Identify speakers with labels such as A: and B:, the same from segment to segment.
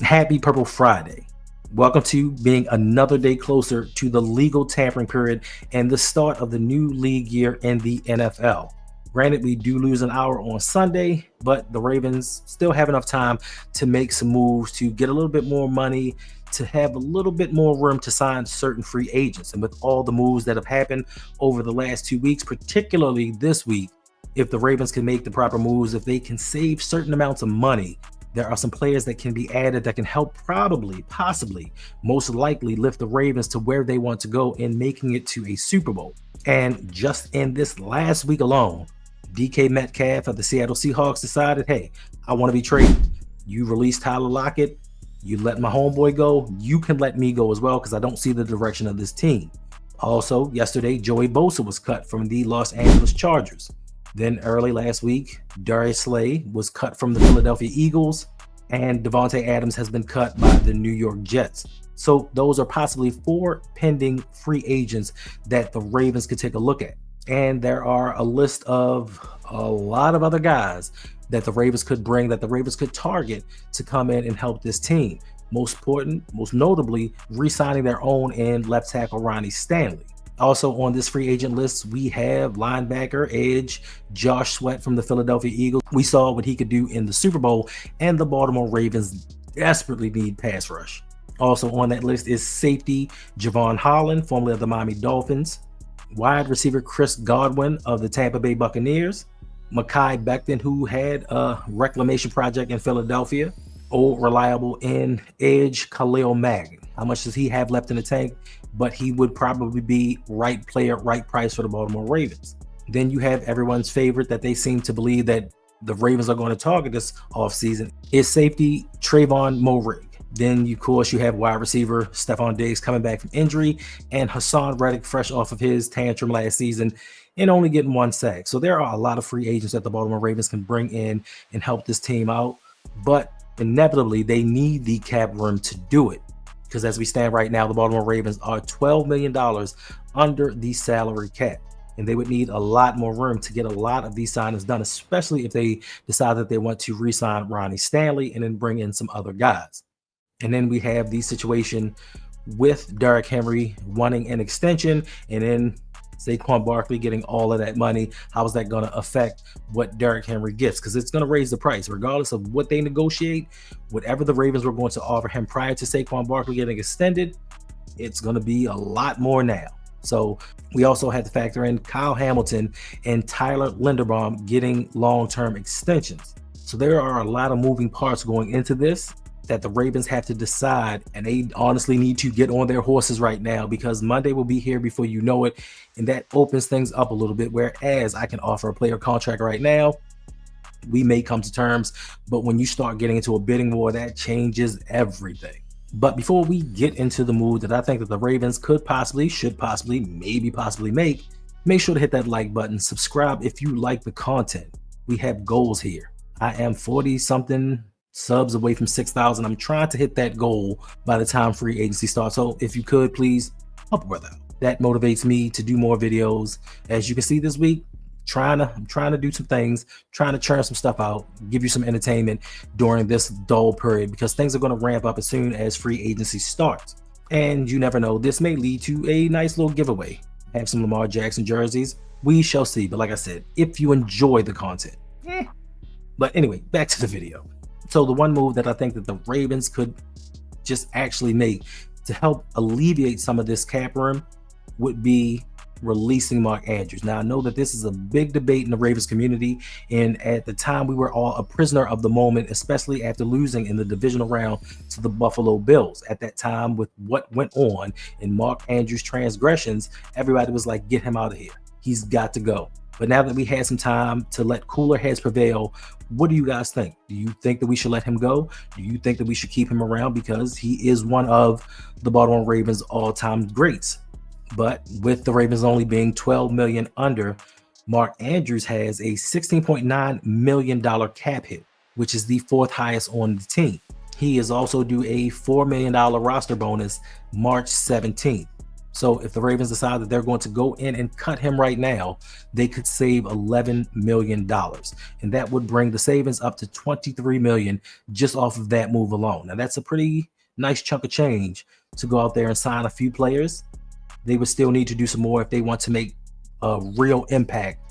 A: Happy Purple Friday. Welcome to being another day closer to the legal tampering period and the start of the new league year in the NFL. Granted, we do lose an hour on Sunday, but the Ravens still have enough time to make some moves to get a little bit more money, to have a little bit more room to sign certain free agents. And with all the moves that have happened over the last 2 weeks, particularly this week, if the Ravens can make the proper moves, if they can save certain amounts of money, there are some players that can be added that can help probably, possibly, most likely lift the Ravens to where they want to go in making it to a Super Bowl. And just in this last week alone, DK Metcalf of the Seattle Seahawks decided, hey, I want to be traded. You released Tyler Lockett. You let my homeboy go. You can let me go as well because I don't see the direction of this team. Also, yesterday, Joey Bosa was cut from the Los Angeles Chargers. Then early last week, Darius Slay was cut from the Philadelphia Eagles, and Devontae Adams has been cut by the New York Jets. So those are possibly 4 pending free agents that the Ravens could take a look at. And there are a list of a lot of other guys that the Ravens could bring, that the Ravens could target to come in and help this team. Most important, most notably, re-signing their own and left tackle Ronnie Stanley. Also on this free agent list, we have linebacker edge Josh Sweat from the Philadelphia Eagles. We saw what he could do in the Super Bowl, and the Baltimore Ravens desperately need pass rush. Also on that list is safety Javon Holland, formerly of the Miami Dolphins, wide receiver Chris Godwin of the Tampa Bay Buccaneers, Mekhi Becton, who had a reclamation project in Philadelphia, old reliable end edge Khalil Mack. How much does he have left in the tank? But he would probably be right player, right price for the Baltimore Ravens. Then you have everyone's favorite that they seem to believe that the Ravens are going to target this offseason is safety Trayvon Moehrig. Then, of course, you have wide receiver Stephon Diggs coming back from injury, and Hassan Reddick fresh off of his tantrum last season and only getting 1 sack. So there are a lot of free agents that the Baltimore Ravens can bring in and help this team out. But inevitably, they need the cap room to do it. Because as we stand right now, the Baltimore Ravens are $12 million under the salary cap. And they would need a lot more room to get a lot of these signings done, especially if they decide that they want to re-sign Ronnie Stanley and then bring in some other guys. And then we have the situation with Derrick Henry wanting an extension, and then Saquon Barkley getting all of that money. How is that going to affect what Derrick Henry gets? Because it's going to raise the price regardless of what they negotiate. Whatever the Ravens were going to offer him prior to Saquon Barkley getting extended, it's going to be a lot more now. So we also had to factor in Kyle Hamilton and Tyler Linderbaum getting long-term extensions. So there are a lot of moving parts going into this that the Ravens have to decide, and they honestly need to get on their horses right now because Monday will be here before you know it, and that opens things up a little bit. Whereas I can offer a player contract right now, we may come to terms, but when you start getting into a bidding war, that changes everything. But before we get into the move that I think that the Ravens could possibly, should possibly, maybe possibly make sure to hit that like button, subscribe if you like the content. We have goals here. I am 40 something subs away from 6,000. I'm trying to hit that goal by the time free agency starts. So if you could, please help a brother out. That motivates me to do more videos. As you can see this week, I'm trying to do some things, trying to churn some stuff out, give you some entertainment during this dull period because things are going to ramp up as soon as free agency starts. And you never know, this may lead to a nice little giveaway. Have some Lamar Jackson jerseys. We shall see. But like I said, if you enjoy the content. But anyway, back to the video. So the one move that I think that the Ravens could just actually make to help alleviate some of this cap room would be releasing Mark Andrews. Now, I know that this is a big debate in the Ravens community, and at the time we were all a prisoner of the moment, especially after losing in the divisional round to the Buffalo Bills. At that time, with what went on in Mark Andrews' transgressions, everybody was like, get him out of here. He's got to go. But now that we had some time to let cooler heads prevail, what do you guys think? Do you think that we should let him go? Do you think that we should keep him around because he is one of the Baltimore Ravens all-time greats? But with the Ravens only being $12 million under, Mark Andrews has a $16.9 million cap hit, which is the 4th highest on the team. He is also due a $4 million roster bonus March 17th. So if the Ravens decide that they're going to go in and cut him right now, they could save $11 million. And that would bring the savings up to $23 million just off of that move alone. Now, that's a pretty nice chunk of change to go out there and sign a few players. They would still need to do some more if they want to make a real impact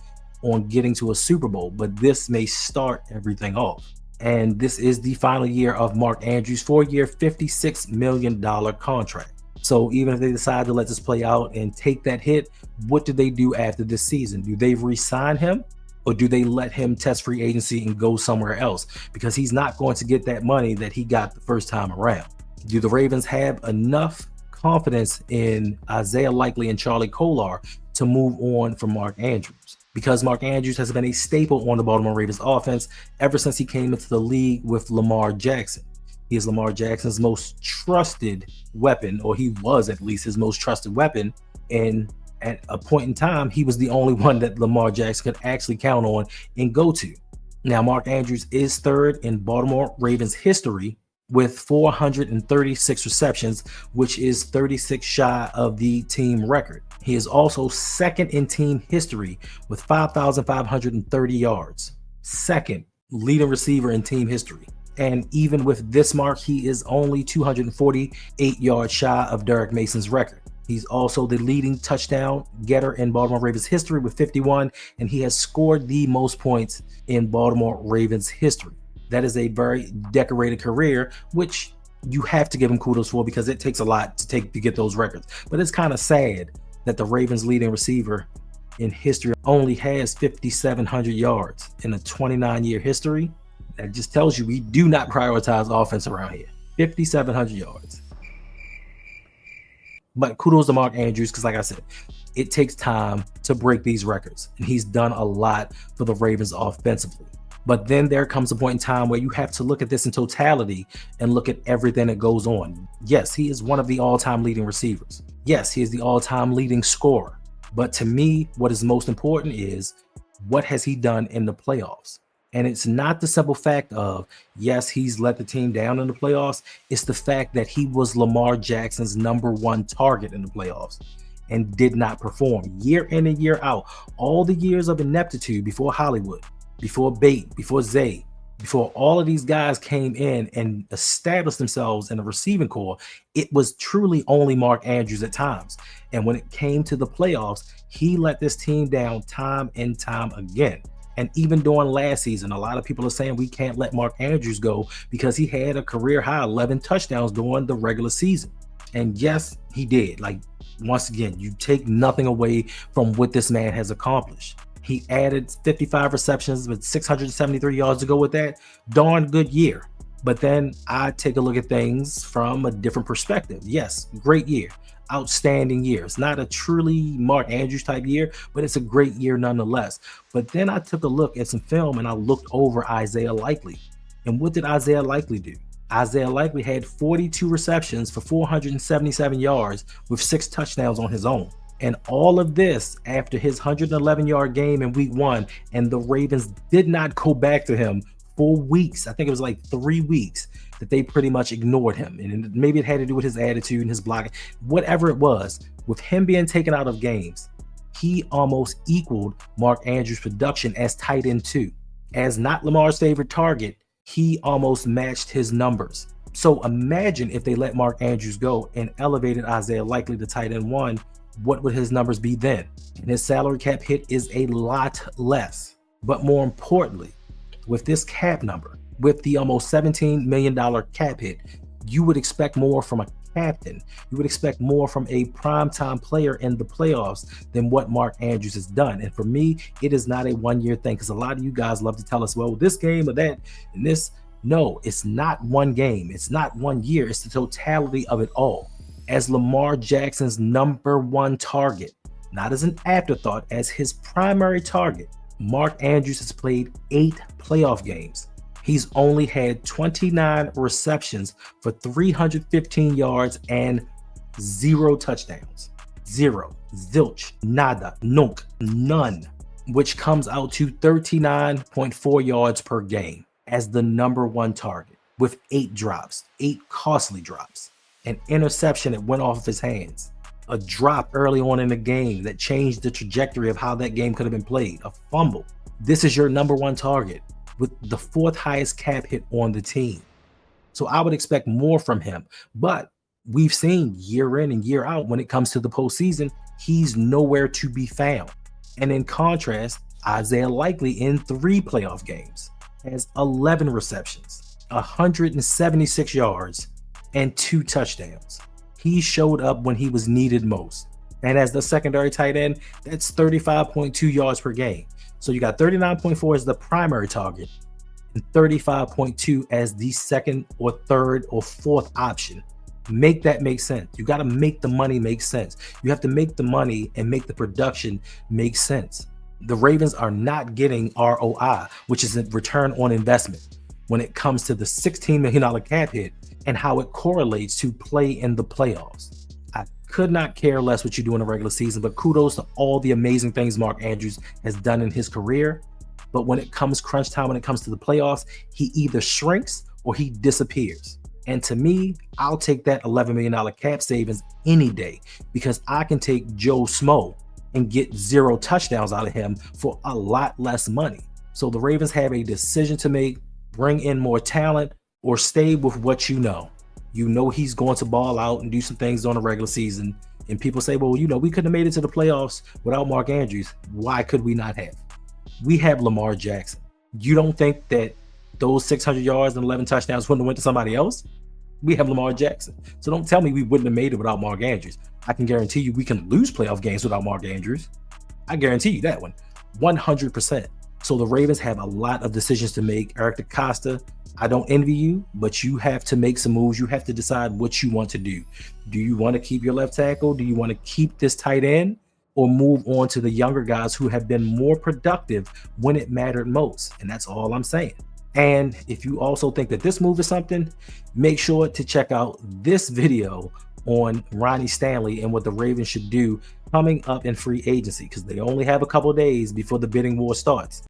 A: on getting to a Super Bowl, but this may start everything off. And this is the final year of Mark Andrews' 4-year, $56 million contract. So even if they decide to let this play out and take that hit, what do they do after this season? Do they re-sign him, or do they let him test free agency and go somewhere else? Because he's not going to get that money that he got the first time around. Do the Ravens have enough confidence in Isaiah Likely and Charlie Kolar to move on from Mark Andrews? Because Mark Andrews has been a staple on the Baltimore Ravens offense ever since he came into the league with Lamar Jackson. He is Lamar Jackson's most trusted weapon, or he was at least his most trusted weapon. And at a point in time, he was the only one that Lamar Jackson could actually count on and go to. Now, Mark Andrews is third in Baltimore Ravens history with 436 receptions, which is 36 shy of the team record. He is also second in team history with 5,530 yards. Second leading receiver in team history. And even with this mark, he is only 248 yards shy of Derek Mason's record. He's also the leading touchdown getter in Baltimore Ravens history with 51, and he has scored the most points in Baltimore Ravens history. That is a very decorated career, which you have to give him kudos for, because it takes a lot to get those records. But it's kind of sad that the Ravens leading receiver in history only has 5,700 yards in a 29-year history. That just tells you we do not prioritize offense around here. 5,700 yards. But kudos to Mark Andrews, because like I said, it takes time to break these records. And he's done a lot for the Ravens offensively. But then there comes a point in time where you have to look at this in totality and look at everything that goes on. Yes, he is one of the all-time leading receivers. Yes, he is the all-time leading scorer. But to me, what is most important is, what has he done in the playoffs? And it's not the simple fact of, yes, he's let the team down in the playoffs. It's the fact that he was Lamar Jackson's #1 target in the playoffs and did not perform year in and year out. All the years of ineptitude before Hollywood, before Bate, before Zay, before all of these guys came in and established themselves in the receiving corps, it was truly only Mark Andrews at times. And when it came to the playoffs, he let this team down time and time again. And even during last season, a lot of people are saying we can't let Mark Andrews go because he had a career high 11 touchdowns during the regular season. And yes, he did. Like, once again, you take nothing away from what this man has accomplished. He added 55 receptions with 673 yards to go with that. Darn good year. But then I take a look at things from a different perspective. Yes, great year. Outstanding year. It's not a truly Mark Andrews type year, but it's a great year nonetheless. But then I took a look at some film and I looked over Isaiah Likely. And what did Isaiah Likely do? Isaiah Likely had 42 receptions for 477 yards with 6 touchdowns on his own. And all of this after his 111-yard game in week 1, and the Ravens did not go back to him for weeks. I think it was like 3 weeks that they pretty much ignored him. And maybe it had to do with his attitude and his blocking, whatever it was. With him being taken out of games, he almost equaled Mark Andrews' production as tight end 2. As not Lamar's favorite target, he almost matched his numbers. So imagine if they let Mark Andrews go and elevated Isaiah Likely to tight end 1, what would his numbers be then? And his salary cap hit is a lot less. But more importantly, with this cap number, with the almost $17 million cap hit, you would expect more from a captain. You would expect more from a primetime player in the playoffs than what Mark Andrews has done. And for me, it is not a one-year thing, because a lot of you guys love to tell us, well, this game or that and this. No, it's not one game. It's not 1 year. It's the totality of it all. As Lamar Jackson's #1 target, not as an afterthought, as his primary target, Mark Andrews has played 8 playoff games. He's only had 29 receptions for 315 yards and 0 touchdowns. 0. Zilch. Nada. Nunk. None. Which comes out to 39.4 yards per game as the #1 target, with 8 drops, 8 costly drops, an interception that went off of his hands. a drop early on in the game that changed the trajectory of how that game could have been played, a fumble. This is your number one target with the fourth highest cap hit on the team. So I would expect more from him. But we've seen year in and year out when it comes to the postseason, he's nowhere to be found. And in contrast, Isaiah Likely in 3 playoff games has 11 receptions, 176 yards, and 2 touchdowns. He showed up when he was needed most. And as the secondary tight end, that's 35.2 yards per game. So you got 39.4 as the primary target and 35.2 as the second or third or fourth option. Make that make sense. You got to make the money make sense. You have to make the money and make the production make sense. The Ravens are not getting ROI, which is a return on investment, when it comes to the $16 million cap hit and how it correlates to play in the playoffs. I could not care less what you do in the regular season, but kudos to all the amazing things Mark Andrews has done in his career. But when it comes crunch time, when it comes to the playoffs, he either shrinks or he disappears. And to me, I'll take that $11 million cap savings any day, because I can take Joe Smo and get 0 touchdowns out of him for a lot less money. So the Ravens have a decision to make: bring in more talent or stay with what you know. You know he's going to ball out and do some things during the regular season. And people say, well, you know, we couldn't have made it to the playoffs without Mark Andrews. Why could we not have? We have Lamar Jackson. You don't think that those 600 yards and 11 touchdowns wouldn't have went to somebody else? We have Lamar Jackson. So don't tell me we wouldn't have made it without Mark Andrews. I can guarantee you we can lose playoff games without Mark Andrews. I guarantee you that one, 100%. So the Ravens have a lot of decisions to make. Eric DeCosta, I don't envy you, but you have to make some moves. You have to decide what you want to do. Do you want to keep your left tackle? Do you want to keep this tight end, or move on to the younger guys who have been more productive when it mattered most? And that's all I'm saying. And if you also think that this move is something, make sure to check out this video on Ronnie Stanley and what the Ravens should do coming up in free agency, because they only have a couple of days before the bidding war starts.